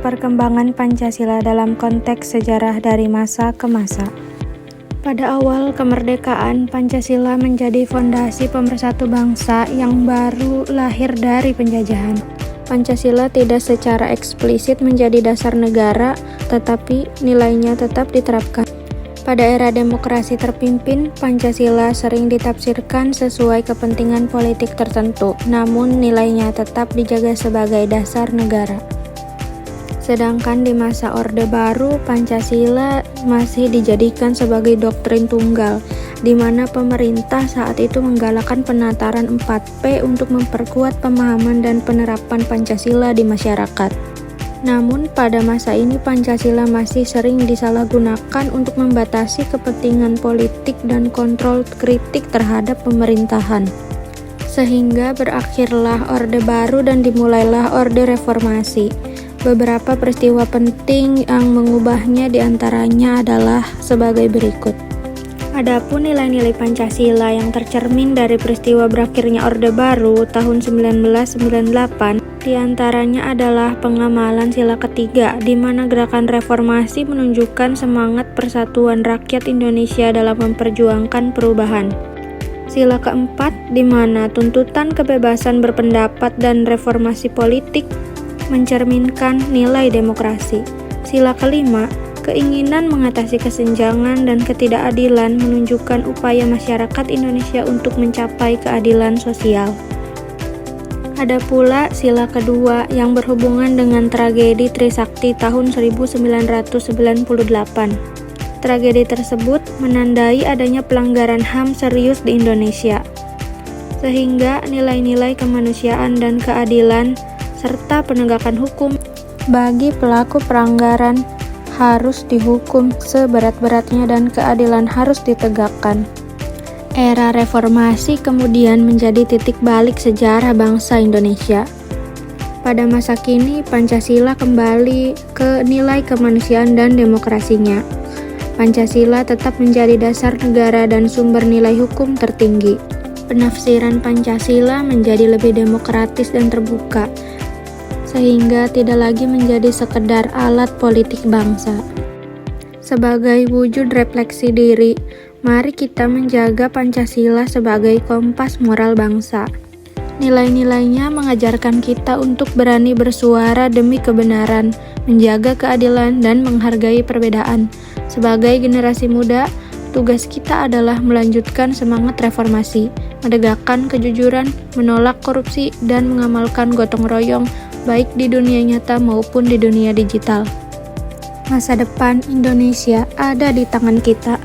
perkembangan Pancasila dalam konteks sejarah dari masa ke masa. Pada awal kemerdekaan, Pancasila menjadi fondasi pemersatu bangsa yang baru lahir dari penjajahan. Pancasila tidak secara eksplisit menjadi dasar negara, tetapi nilainya tetap diterapkan. Pada era demokrasi terpimpin, Pancasila sering ditafsirkan sesuai kepentingan politik tertentu, namun nilainya tetap dijaga sebagai dasar negara. Sedangkan di masa Orde Baru, Pancasila masih dijadikan sebagai doktrin tunggal, di mana pemerintah saat itu menggalakkan penataran 4P untuk memperkuat pemahaman dan penerapan Pancasila di masyarakat. Namun pada masa ini Pancasila masih sering disalahgunakan untuk membatasi kepentingan politik dan kontrol kritik terhadap pemerintahan. Sehingga berakhirlah Orde Baru dan dimulailah Orde Reformasi. Beberapa peristiwa penting yang mengubahnya diantaranya adalah sebagai berikut. Adapun nilai-nilai Pancasila yang tercermin dari peristiwa berakhirnya Orde Baru tahun 1998 diantaranya adalah pengamalan sila ketiga, di mana gerakan reformasi menunjukkan semangat persatuan rakyat Indonesia dalam memperjuangkan perubahan. Sila keempat, di mana tuntutan kebebasan berpendapat dan reformasi politik mencerminkan nilai demokrasi. Sila kelima, keinginan mengatasi kesenjangan dan ketidakadilan menunjukkan upaya masyarakat Indonesia untuk mencapai keadilan sosial. Ada pula sila kedua yang berhubungan dengan tragedi Trisakti tahun 1998. Tragedi tersebut menandai adanya pelanggaran HAM serius di Indonesia, sehingga nilai-nilai kemanusiaan dan keadilan serta penegakan hukum bagi pelaku pelanggaran harus dihukum seberat-beratnya dan keadilan harus ditegakkan. Era reformasi kemudian menjadi titik balik sejarah bangsa Indonesia. Pada masa kini, Pancasila kembali ke nilai kemanusiaan dan demokrasinya. Pancasila tetap menjadi dasar negara dan sumber nilai hukum tertinggi. Penafsiran Pancasila menjadi lebih demokratis dan terbuka, sehingga tidak lagi menjadi sekedar alat politik bangsa. Sebagai wujud refleksi diri, mari kita menjaga Pancasila sebagai kompas moral bangsa. Nilai-nilainya mengajarkan kita untuk berani bersuara demi kebenaran, menjaga keadilan, dan menghargai perbedaan. Sebagai generasi muda, tugas kita adalah melanjutkan semangat reformasi, menegakkan kejujuran, menolak korupsi, dan mengamalkan gotong royong baik di dunia nyata maupun di dunia digital. Masa depan Indonesia ada di tangan kita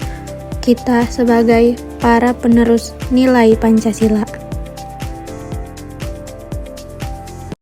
sebagai para penerus nilai Pancasila.